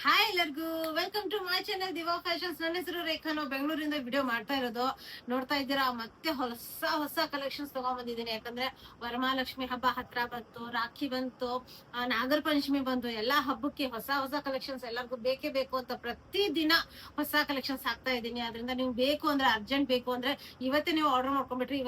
Hi ಎಲ್ಲರಿಗೂ welcome to my channel Diva Fashions. ನನ್ನ ಹೆಸರು ರೇಖಾ. ನಾವು ಬೆಂಗಳೂರಿಂದ ವಿಡಿಯೋ ಮಾಡ್ತಾ ಇರೋದು ನೋಡ್ತಾ ಇದ್ದೀರಾ. ಮತ್ತೆ ಹೊಸ ಕಲೆಕ್ಷನ್ಸ್ ತಗೊಂಡ್ಬಂದಿದ್ದೀನಿ. ಯಾಕಂದ್ರೆ ವರಮಹಾಲಕ್ಷ್ಮಿ ಹಬ್ಬ ಹತ್ರ ಬಂತು, ರಾಖಿ ಬಂತು, ನಾಗರ ಪಂಚಮಿ ಬಂತು. ಎಲ್ಲಾ ಹಬ್ಬಕ್ಕೆ ಹೊಸ ಕಲೆಕ್ಷನ್ಸ್ ಎಲ್ಲರಿಗೂ ಬೇಕೇ ಬೇಕು ಅಂತ ಪ್ರತಿ ದಿನ ಹೊಸ ಕಲೆಕ್ಷನ್ಸ್ ಹಾಕ್ತಾ ಇದ್ದೀನಿ. ಅದರಿಂದ ನೀವು ಬೇಕು ಅಂದ್ರೆ ಅರ್ಜೆಂಟ್ ಬೇಕು ಅಂದ್ರೆ ಇವತ್ತೇ ನೀವು ಆರ್ಡರ್ ಮಾಡ್ಕೊಂಡ್ಬಿಟ್ರಿ.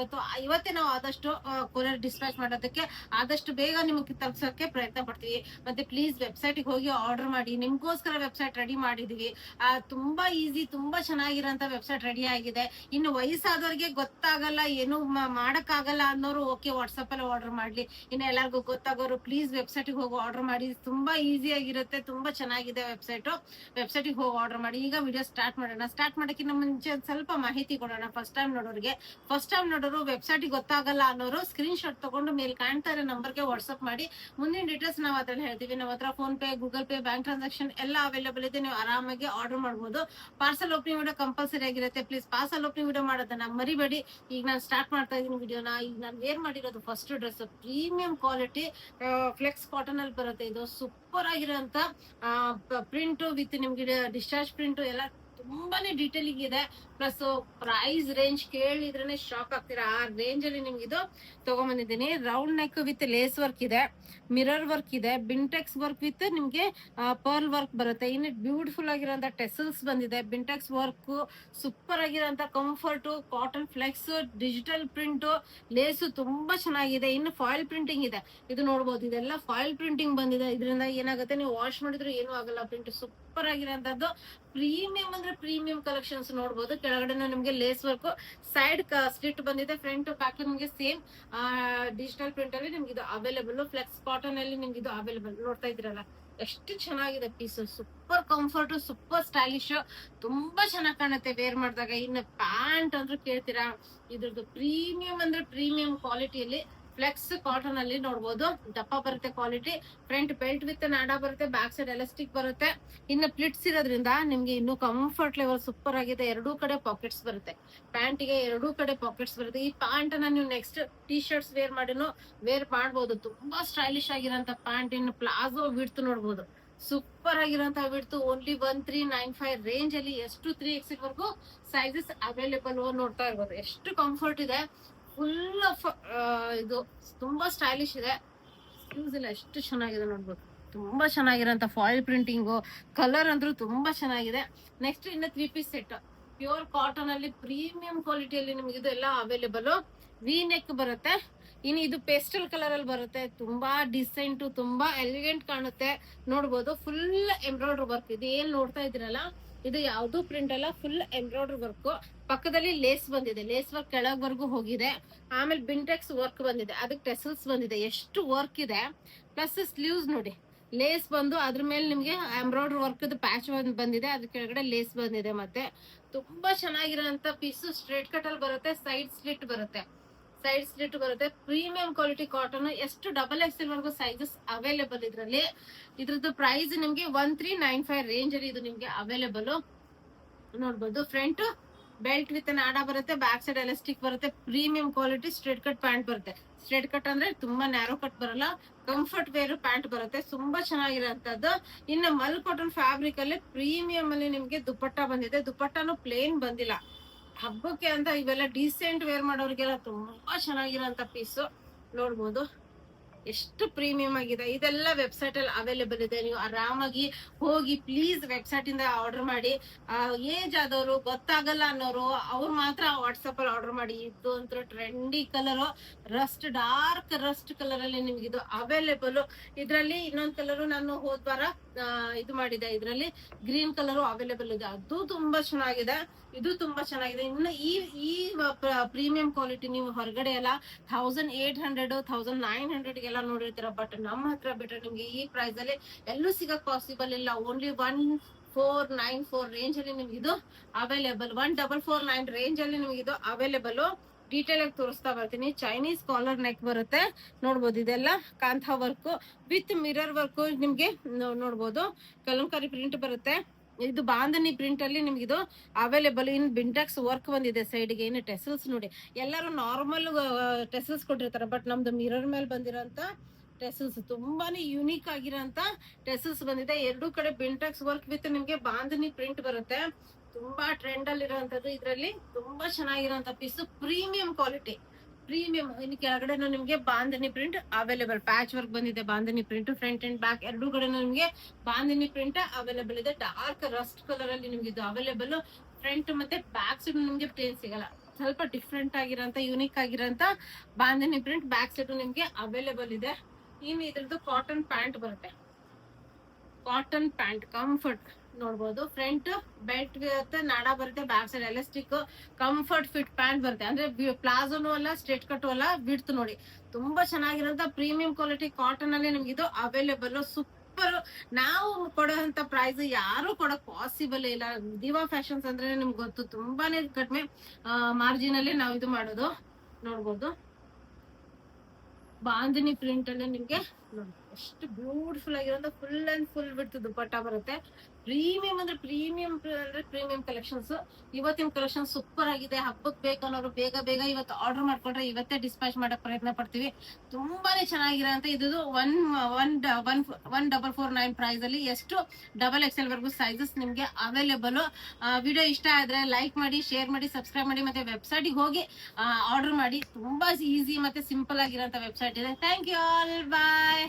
ಇವತ್ತೇ ನಾವು ಆದಷ್ಟು ಕೊರಿಯರ್ ಡಿಸ್ಪ್ಯಾಚ್ ಮಾಡೋದಕ್ಕೆ ಆದಷ್ಟು ಬೇಗ ನಿಮಗೆ ತಲುಪಿಸೋಕೆ ಪ್ರಯತ್ನ ಪಡ್ತೀವಿ. ಮತ್ತೆ ಪ್ಲೀಸ್ ವೆಬ್ಸೈಟ್ ಹೋಗಿ ಆರ್ಡರ್ ಮಾಡಿ. ನಿಮ್ಗೋಸ್ಕರ ವೆಬ್ಸೈಟ್ ರೆಡಿ ಮಾಡಿದೀವಿ. ತುಂಬಾ ಈಸಿ, ತುಂಬಾ ಚೆನ್ನಾಗಿರೋಂತ ವೆಬ್ಸೈಟ್ ರೆಡಿ ಆಗಿದೆ. ಇನ್ನು ವಯಸ್ಸಾದವ್ರಿಗೆ ಗೊತ್ತಾಗಲ್ಲ, ಏನು ಮಾಡಕ್ಕಾಗಲ್ಲ ಅನ್ನೋರು ಓಕೆ, ವಾಟ್ಸಪ್ ಅಲ್ಲಿ ಆರ್ಡರ್ ಮಾಡ್ಲಿ. ಇನ್ನು ಎಲ್ಲರಿಗೂ ಗೊತ್ತಾಗೋರು ಪ್ಲೀಸ್ ವೆಬ್ಸೈಟ್ ಹೋಗಿ ಆರ್ಡರ್ ಮಾಡಿ. ತುಂಬಾ ಈಸಿ ಆಗಿರುತ್ತೆ, ತುಂಬಾ ಚೆನ್ನಾಗಿದೆ ವೆಬ್ಸೈಟ್ ಹೋಗಿ ಆರ್ಡರ್ ಮಾಡಿ. ಈಗ ವಿಡಿಯೋ ಸ್ಟಾರ್ಟ್ ಮಾಡೋಣ. ಸ್ಟಾರ್ಟ್ ಮಾಡೋಕ್ಕಿಂತ ಮುಂಚೆ ಸ್ವಲ್ಪ ಮಾಹಿತಿ ಕೊಡೋಣ. ಫಸ್ಟ್ ಟೈಮ್ ನೋಡೋರು ವೆಬ್ಸೈಟ್ ಗೊತ್ತಾಗಲ್ಲ ಅನ್ನೋರು ಸ್ಕ್ರೀನ್ ಶಾಟ್ ತಗೊಂಡು ಮೇಲೆ ಕಾಣ್ತಾ ಇರೋ ನಂಬರ್ಗೆ ವಾಟ್ಸ್ಆಪ್ ಮಾಡಿ. ಮುಂದಿನ ಡೀಟೇಲ್ಸ್ ನಾವು ಅದ್ರಲ್ಲಿ ಹೇಳ್ತೀವಿ. ನಮ್ಮ ಹತ್ರ phone pay, Google pay, bank transaction ಎಲ್ಲ ಅವೈಲೇಬಲ್ ಇದೆ. ನೀವು ಆರಾಮಾಗಿ ಆರ್ಡರ್ ಮಾಡಬಹುದು. ಪಾರ್ಸಲ್ ಓಪನಿಂಗ್ ವಿಡಿಯೋ ಕಂಪಲ್ಸರಿ ಆಗಿರುತ್ತೆ. ಪ್ಲೀಸ್ ಪಾರ್ಸಲ್ ಓಪನಿಂಗ್ ವಿಡಿಯೋ ಮಾಡೋದನ್ನ ಮರಿಬೇಡಿ. ಈಗ ನಾನು ಸ್ಟಾರ್ಟ್ ಮಾಡ್ತಾ ಇದ್ದೀನಿ ವಿಡಿಯೋನ. ಈಗ ನಾನು ವೇರ್ ಮಾಡಿರೋದು first dress premium quality flex cotton ಅಲ್ಲಿ ಬರುತ್ತೆ. ಇದು ಸೂಪರ್ ಆಗಿರೋಂತ ಪ್ರಿಂಟ್ ವಿತ್ ನಿಮ್ಗೆ ಡಿಸ್ಚಾರ್ಜ್ ಪ್ರಿಂಟ್ ಎಲ್ಲ ತುಂಬಾನೇ ಡೀಟೇಲಿಂಗ್ ಇದೆ. ಪ್ಲಸ್ ಪ್ರೈಸ್ ರೇಂಜ್ ಕೇಳಿದ್ರೇನೆ ಶಾಕ್ ಆಗ್ತೀರಾ. ಆ ರೇಂಜ್ ಅಲ್ಲಿ ನಿಮ್ಗೆ ಇದು ತಗೊಂಡ್ಬಂದಿದ್ದೀನಿ. Round neck with lace work ಇದೆ, ಮಿರರ್ ವರ್ಕ್ ಇದೆ, ಬಿಂಟೆಕ್ಸ್ ವರ್ಕ್ ವಿತ್ ನಿಮ್ಗೆ ಪರ್ಲ್ ವರ್ಕ್ ಬರುತ್ತೆ. ಇನ್ನು ಬ್ಯೂಟಿಫುಲ್ ಆಗಿರೋಂತ ಟೆಸಲ್ಸ್ ಬಂದಿದೆ. ಬಿಂಟೆಕ್ಸ್ ವರ್ಕ್ ಸೂಪರ್ ಆಗಿರೋಂತ comfort cotton flex digital print lace ತುಂಬಾ ಚೆನ್ನಾಗಿದೆ. ಇನ್ನು ಫಾಯಿಲ್ ಪ್ರಿಂಟಿಂಗ್ ಇದೆ. ಇದು ನೋಡ್ಬೋದು, ಇದೆಲ್ಲ ಫಾಯಿಲ್ ಪ್ರಿಂಟಿಂಗ್ ಬಂದಿದೆ. ಇದರಿಂದ ಏನಾಗುತ್ತೆ, ನೀವು ವಾಶ್ ಮಾಡಿದ್ರೆ ಏನು ಆಗಲ್ಲ. ಪ್ರಿಂಟ್ ಸೂಪರ್ ಆಗಿರೋಂಥದ್ದು. ಪ್ರೀಮಿಯಂ ಅಂದ್ರೆ ಪ್ರೀಮಿಯಂ ಕಲೆಕ್ಷನ್ಸ್ ನೋಡ್ಬೋದು. ಕೆಳಗಡೆ ನಿಮ್ಗೆ ಲೇಸ್ ವರ್ಕ್, ಸೈಡ್ ಸ್ಲಿಟ್ ಬಂದಿದೆ. ಫ್ರಂಟ್ ಪ್ಯಾಕ್ ನಿಮ್ಗೆ ಸೇಮ್ ಡಿಜಿಟಲ್ ಪ್ರಿಂಟ್ ಅಲ್ಲಿ ನಿಮ್ಗೆ ಇದು ಅವೈಲೇಬಲ್. ಫ್ಲೆಕ್ಸ್ ಕಾಟನ್ ಅಲ್ಲಿ ನಿಮ್ಗೆ ಇದು ಅವೈಲೇಬಲ್. ನೋಡ್ತಾ ಇದ್ರಲ್ಲ ಎಷ್ಟು ಚೆನ್ನಾಗಿದೆ piece. Super comfort, super stylish, ತುಂಬಾ ಚೆನ್ನಾಗಿ ಕಾಣುತ್ತೆ ವೇರ್ ಮಾಡಿದಾಗ. ಇನ್ನು ಪ್ಯಾಂಟ್ ಅಂದ್ರೆ ಕೇಳ್ತೀರಾ, ಇದ್ರದ್ದು ಪ್ರೀಮಿಯಂ ಅಂದ್ರೆ ಪ್ರೀಮಿಯಂ ಕ್ವಾಲಿಟಿಯಲ್ಲಿ ಫ್ಲೆಕ್ಸ್ ಕಾಟನ್ ಅಲ್ಲಿ ನೋಡ್ಬೋದು. ದಪ್ಪ ಬರುತ್ತೆ quality. Front belt with NADA ಬರುತ್ತೆ, ಬ್ಯಾಕ್ ಸೈಡ್ ಎಲಾಸ್ಟಿಕ್ ಬರುತ್ತೆ. ಇನ್ನು ಪ್ಲಿಟ್ಸ್ ಇರೋದ್ರಿಂದ ನಿಮ್ಗೆ ಇನ್ನು ಕಂಫರ್ಟ್ ಲೆವೆಲ್ ಸೂಪರ್ ಆಗಿದೆ. ಎರಡೂ ಕಡೆ ಪಾಕೆಟ್ಸ್ ಬರುತ್ತೆ. ಪ್ಯಾಂಟಿಗೆ ಎರಡೂ ಕಡೆ ಪಾಕೆಟ್ಸ್ ಬರುತ್ತೆ. ಈ ಪ್ಯಾಂಟ್ ಅನ್ನ ನೀವು ನೆಕ್ಸ್ಟ್ ಟಿ ಶರ್ಟ್ಸ್ ವೇರ್ ಮಾಡಿನೂ ವೇರ್ ಮಾಡ್ಬೋದು. ತುಂಬಾ ಸ್ಟೈಲಿಶ್ ಆಗಿರೋಂತ ಪ್ಯಾಂಟ್. ಇನ್ನು ಪ್ಲಾಜೋ ವಿಡ್ತ್ ನೋಡ್ಬೋದು, ಸೂಪರ್ ಆಗಿರೋಂತ ವಿಡ್ತ್. ಓನ್ಲಿ 1395 ರೇಂಜ್ ಅಲ್ಲಿ ಎಷ್ಟು 3XL ವರ್ಗೂ ಸೈಜಸ್ ಅವೈಲೇಬಲ್ ನೋಡ್ತಾ ಇರ್ಬೋದು. ಎಷ್ಟು ಕಂಫರ್ಟ್ ಇದೆ. ಫುಲ್ ಆಫ್ ಇದು ತುಂಬಾ ಸ್ಟೈಲಿಶ್ ಇದೆ. ಯೂಸ್ ಇಲ್ಲ, ಎಷ್ಟು ಚೆನ್ನಾಗಿದೆ ನೋಡ್ಬೋದು. ತುಂಬಾ ಚೆನ್ನಾಗಿರೋಂತ ಫಾಯಿಲ್ ಪ್ರಿಂಟಿಂಗು, ಕಲರ್ ಅಂದ್ರೂ ತುಂಬಾ ಚೆನ್ನಾಗಿದೆ. ನೆಕ್ಸ್ಟ್ ಇನ್ನು 3 ಪೀಸ್ ಸೆಟ್ ಪ್ಯೂರ್ ಕಾಟನ್ ಅಲ್ಲಿ ಪ್ರೀಮಿಯಂ ಕ್ವಾಲಿಟಿಯಲ್ಲಿ ನಿಮ್ಗೆ ಇದು ಎಲ್ಲ ಅವೈಲೇಬಲ್. ವಿ ನೆಕ್ ಬರುತ್ತೆ. ಇನ್ನು ಇದು ಪೇಸ್ಟಲ್ ಕಲರ್ ಅಲ್ಲಿ ಬರುತ್ತೆ. ತುಂಬಾ ಡಿಸೆಂಟ್, ತುಂಬಾ ಎಲಿಗೆಂಟ್ ಕಾಣುತ್ತೆ. ನೋಡ್ಬೋದು ಫುಲ್ ಎಂಬ್ರಾಯ್ಡ್ರಿ ವರ್ಕ್. ಇದು ಏನ್ ನೋಡ್ತಾ ಇದ್ದೀರಲ್ಲ, ಇದು ಯಾವ್ದು ಪ್ರಿಂಟ್ ಅಲ್ಲ, ಫುಲ್ ಎಂಬ್ರಾಯ್ಡ್ರಿ ವರ್ಕ್. ಪಕ್ಕದಲ್ಲಿ ಲೇಸ್ ಬಂದಿದೆ, ಲೇಸ್ ವರ್ಕ್ ಕೆಳಗ್ವರೆಗೂ ಹೋಗಿದೆ. ಆಮೇಲೆ ಬಿಂಟೆಕ್ಸ್ ವರ್ಕ್ ಬಂದಿದೆ, ಅದಕ್ಕೆ ಟೆಸಲ್ಸ್ ಬಂದಿದೆ. ಎಷ್ಟು ವರ್ಕ್ ಇದೆ. ಪ್ಲಸ್ ಸ್ಲೀವ್ಸ್ ನೋಡಿ, ಲೇಸ್ ಬಂದು ಅದ್ರ ಮೇಲೆ ನಿಮ್ಗೆ ಎಂಬ್ರಾಯ್ಡ್ರಿ ವರ್ಕ್ ಪ್ಯಾಚ್ ಬಂದಿದೆ. ಅದ್ರ ಕೆಳಗಡೆ ಲೇಸ್ ಬಂದಿದೆ. ಮತ್ತೆ ತುಂಬಾ ಚೆನ್ನಾಗಿರೋಂತ ಪೀಸ್. ಸ್ಟ್ರೇಟ್ ಕಟ್ ಅಲ್ಲಿ ಬರುತ್ತೆ, ಸೈಡ್ ಸ್ಲಿಟ್ ಬರುತ್ತೆ. Premium quality cotton. ಎಷ್ಟು XXL ವರ್ಗು ಸೈಜಸ್ ಅವೈಲೇಬಲ್ ಇದ್ರಲ್ಲಿ. ಇದ್ರದ್ದು ಪ್ರೈಸ್ ನಿಮ್ಗೆ 1395 ರೇಂಜ್ ಅಲ್ಲಿ ಇದು ನಿಮ್ಗೆ ಅವೈಲೇಬಲ್ ನೋಡ್ಬೋದು. ಫ್ರಂಟ್ ಬೆಲ್ಟ್ ವಿತ್ ನಾಡಾ ಬರುತ್ತೆ, ಬ್ಯಾಕ್ ಸೈಡ್ ಎಲಾಸ್ಟಿಕ್ ಬರುತ್ತೆ. Premium quality straight cut pant ಬರುತ್ತೆ. ಸ್ಟ್ರೇಟ್ ಕಟ್ ಅಂದ್ರೆ ತುಂಬಾ ನ್ಯಾರೋ ಕಟ್ ಬರಲ್ಲ, ಕಂಫರ್ಟ್ ವೇರ್ ಪ್ಯಾಂಟ್ ಬರುತ್ತೆ. ತುಂಬಾ ಚೆನ್ನಾಗಿರೋಂಥದ್ದು. ಇನ್ನು ಮಲ್ ಕಾಟನ್ ಫ್ಯಾಬ್ರಿಕ್ ಅಲ್ಲಿ ಪ್ರೀಮಿಯಂ ಅಲ್ಲಿ ನಿಮ್ಗೆ ದುಪ್ಪಟ್ಟ ಬಂದಿದೆ. ದುಪ್ಪಟ್ಟನು ಪ್ಲೇನ್ ಬಂದಿಲ್ಲ. ಹಬ್ಬಕ್ಕೆ ಅಂತ ಇವೆಲ್ಲ ಡೀಸೆಂಟ್ ವೇರ್ ಮಾಡೋರಿಗೆಲ್ಲ ತುಂಬಾ ಚೆನ್ನಾಗಿರೋಂತ ಪೀಸು ನೋಡ್ಬೋದು. ಎಷ್ಟು ಪ್ರೀಮಿಯಂ ಆಗಿದೆ. ಇದೆಲ್ಲ ವೆಬ್ಸೈಟ್ ಅಲ್ಲಿ ಅವೈಲೇಬಲ್ ಇದೆ. ನೀವು ಆರಾಮಾಗಿ ಹೋಗಿ ಪ್ಲೀಸ್ ವೆಬ್ಸೈಟ್ ಇಂದ ಆರ್ಡರ್ ಮಾಡಿ. ಏಜ್ ಆದವರು, ಗೊತ್ತಾಗಲ್ಲ ಅನ್ನೋರು ಅವ್ರು ಮಾತ್ರ ವಾಟ್ಸಪ್ ಅಲ್ಲಿ ಆರ್ಡರ್ ಮಾಡಿ. ಇದು ಅಂತ trendy colour, dark rust colour ಅಲ್ಲಿ ನಿಮ್ಗೆ ಇದು ಅವೈಲೇಬಲ್. ಇದ್ರಲ್ಲಿ ಇನ್ನೊಂದ್ ಕಲರ್ ನಾನು ಹೋದ್ವಾರ ಇದು ಮಾಡಿದೆ. ಇದ್ರಲ್ಲಿ ಗ್ರೀನ್ ಕಲರ್ ಅವೈಲೇಬಲ್ ಇದೆ. ಅದು ತುಂಬಾ ಚೆನ್ನಾಗಿದೆ, ಇದು ತುಂಬಾ ಚೆನ್ನಾಗಿದೆ. ಇನ್ನು ಈ ಪ್ರೀಮಿಯಂ ಕ್ವಾಲಿಟಿ ನೀವು ಹೊರಗಡೆ ಎಲ್ಲ 1800 1900 ಗೆಲ್ಲ ನೋಡಿರ್ತೀರ. ಬಟ್ ನಮ್ಮ ಹತ್ರ ಬಿಟ್ರೆ ನಿಮ್ಗೆ ಈ ಪ್ರೈಸ್ ಅಲ್ಲಿ ಎಲ್ಲೂ ಸಿಗಕ್ ಪಾಸಿಬಲ್ ಇಲ್ಲ. ಓನ್ಲಿ 1494 ರೇಂಜ್ ಅಲ್ಲಿ ನಿಮ್ಗೆ ಇದು ಅವೈಲೇಬಲ್. 1449 ರೇಂಜ್ ಅಲ್ಲಿ ನಿಮ್ಗೆ ಇದು ಅವೈಲೇಬಲ್. ಡೀಟೇಲ್ ಆಗಿ ತೋರಿಸ್ತಾ ಬರ್ತೀನಿ. ಚೈನೀಸ್ ಕಾಲರ್ ನೆಕ್ ಬರುತ್ತೆ ನೋಡ್ಬೋದು. ಇದೆಲ್ಲ ಕಾಂತಾ ವರ್ಕ್ ವಿತ್ ಮಿರರ್ ವರ್ಕ್ ನಿಮ್ಗೆ ನೋಡ್ಬೋದು. ಕಲಂಕಾರಿ ಪ್ರಿಂಟ್ ಬರುತ್ತೆ. ಇದು ಬಾಂಧನಿ ಪ್ರಿಂಟ್ ಅಲ್ಲಿ ನಿಮ್ಗೆ ಇದು ಅವೈಲೇಬಲ್. ಇನ್ ಬಿಂಟೆಕ್ಸ್ ವರ್ಕ್ ಬಂದಿದೆ ಸೈಡ್ಗೆ. ಇನ್ನು ಟೆಸಲ್ಸ್ ನೋಡಿ, ಎಲ್ಲರೂ ನಾರ್ಮಲ್ ಟೆಸಲ್ಸ್ ಕೊಟ್ಟಿರ್ತಾರೆ. ಬಟ್ ನಮ್ದು ಮಿರರ್ ಮೇಲೆ ಬಂದಿರೋಂತ ಟೆಸಲ್ಸ್ ತುಂಬಾನೇ ಯೂನಿಕ್ ಆಗಿರೋಂತ ಟೆಸಲ್ಸ್ ಬಂದಿದೆ. ಎರಡು ಕಡೆ ಬಿಂಟೆಕ್ಸ್ ವರ್ಕ್ ವಿತ್ ನಿಮ್ಗೆ ಬಾಂಧನಿ ಪ್ರಿಂಟ್ ಬರುತ್ತೆ. ತುಂಬಾ ಟ್ರೆಂಡ್ ಅಲ್ಲಿ ಇರುವಂತದ್ದು. ಇದ್ರಲ್ಲಿ ತುಂಬಾ ಚೆನ್ನಾಗಿರೋಂತ ಪೀಸ್, ಪ್ರೀಮಿಯಂ ಕ್ವಾಲಿಟಿ, ಪ್ರೀಮಿಯಂ. ಇನ್ನು ಕೆಳಗಡೆನೂ ನಿಮ್ಗೆ bandhani print available, patch work ಬಂದಿದೆ. Bandhani print front and back ಎರಡು ಕಡೆನೂ ನಿಮ್ಗೆ ಬಾಂಧನಿ ಪ್ರಿಂಟ್ ಅವೈಲೇಬಲ್ ಇದೆ. ಡಾರ್ಕ್ ರಸ್ಟ್ ಕಲರ್ ಅಲ್ಲಿ ನಿಮ್ಗೆ ಇದು ಅವೈಲೇಬಲ್. ಫ್ರಂಟ್ ಮತ್ತೆ ಬ್ಯಾಕ್ ಸೈಡ್ ನಿಮ್ಗೆ ಪ್ಲೇನ್ ಸಿಗಲ್ಲ. ಸ್ವಲ್ಪ ಡಿಫ್ರೆಂಟ್ ಆಗಿರೋಂತ ಯೂನಿಕ್ ಆಗಿರೋಂತ ಬಾಂಧನಿ ಪ್ರಿಂಟ್ ಬ್ಯಾಕ್ ಸೈಡ್ ನಿಮ್ಗೆ ಅವೈಲೇಬಲ್ ಇದೆ. ಇನ್ನು ಇದ್ರದ್ದು ಕಾಟನ್ ಪ್ಯಾಂಟ್ ಬರುತ್ತೆ. ಕಾಟನ್ ಪ್ಯಾಂಟ್ ಕಂಫರ್ಟ್ ನೋಡ್ಬೋದು. ಫ್ರಂಟ್ ಬೆಲ್ಟ್ ಇರುತ್ತೆ, ನಾಡ ಬರುತ್ತೆ, back side elastic comfort fit pant ಬರುತ್ತೆ. ಅಂದ್ರೆ ಪ್ಲಾಜೋನು ಅಲ್ಲ, ಸ್ಟ್ರೇಟ್ ಕಟ್ ಅಲ್ಲ, ಬಿಡ್ತು ನೋಡಿ. ತುಂಬಾ ಚೆನ್ನಾಗಿರೋಂತ ಪ್ರೀಮಿಯಂ ಕ್ವಾಲಿಟಿ ಕಾಟನ್ ಅಲ್ಲಿ ನಿಮ್ಗೆ ಇದು ಅವೈಲೇಬಲ್. ಸೂಪರ್. ನಾವು ಕೊಡೋಂತ ಪ್ರೈಸ್ ಯಾರು ಕೊಡಕ್ ಪಾಸಿಬಲ್ ಇಲ್ಲ. ದಿವಾ ಫ್ಯಾಷನ್ಸ್ ಅಂದ್ರೆ ನಿಮ್ಗೆ ಗೊತ್ತು, ತುಂಬಾನೇ ಕಡಿಮೆ ಮಾರ್ಜಿನ್ ಅಲ್ಲಿ ನಾವು ಇದು ಮಾಡೋದು. ನೋಡ್ಬೋದು ಬಾಂಧನಿ ಪ್ರಿಂಟ್ ಅಲ್ಲಿ ನಿಮ್ಗೆ ಎಷ್ಟು ಬ್ಯೂಟಿಫುಲ್ ಆಗಿರೋ ಫುಲ್ ಅಂಡ್ ಫುಲ್ ಬಿಡ್ತು ದುಪಟ್ಟ ಬರುತ್ತೆ. ಪ್ರೀಮಿಯಂ ಅಂದ್ರೆ ಪ್ರೀಮಿಯಂ ಕಲೆಕ್ಷನ್ಸ್. ಇವತ್ತಿನ ಕಲೆಕ್ಷನ್ ಸೂಪರ್ ಆಗಿದೆ. ಹಬ್ಬಕ್ಕೆ ಬೇಕನ್ನೋರು ಬೇಗ ಬೇಗ ಇವತ್ತು ಆರ್ಡರ್ ಮಾಡ್ಕೊಂಡ್ರೆ ಇವತ್ತೇ ಡಿಸ್ಪ್ಯಾಚ್ ಮಾಡಕ್ ಪ್ರಯತ್ನ ಪಡ್ತೀವಿ. ತುಂಬಾನೇ ಚೆನ್ನಾಗಿರೋಂತ ಇದು 1449 ಪ್ರೈಸ್ ಅಲ್ಲಿ ಎಷ್ಟು XXL ವರ್ಗು ಸೈಜಸ್ ನಿಮ್ಗೆ ಅವೈಲೇಬಲ್. ವಿಡಿಯೋ ಇಷ್ಟ ಆದ್ರೆ ಲೈಕ್ ಮಾಡಿ, ಶೇರ್ ಮಾಡಿ, ಸಬ್ಸ್ಕ್ರೈಬ್ ಮಾಡಿ, ಮತ್ತೆ ವೆಬ್ಸೈಟ್ ಹೋಗಿ ಆರ್ಡರ್ ಮಾಡಿ. ತುಂಬಾ ಈಸಿ ಮತ್ತೆ ಸಿಂಪಲ್ ಆಗಿರೋಂತ ವೆಬ್ಸೈಟ್ ಇದೆ. Thank you all, bye.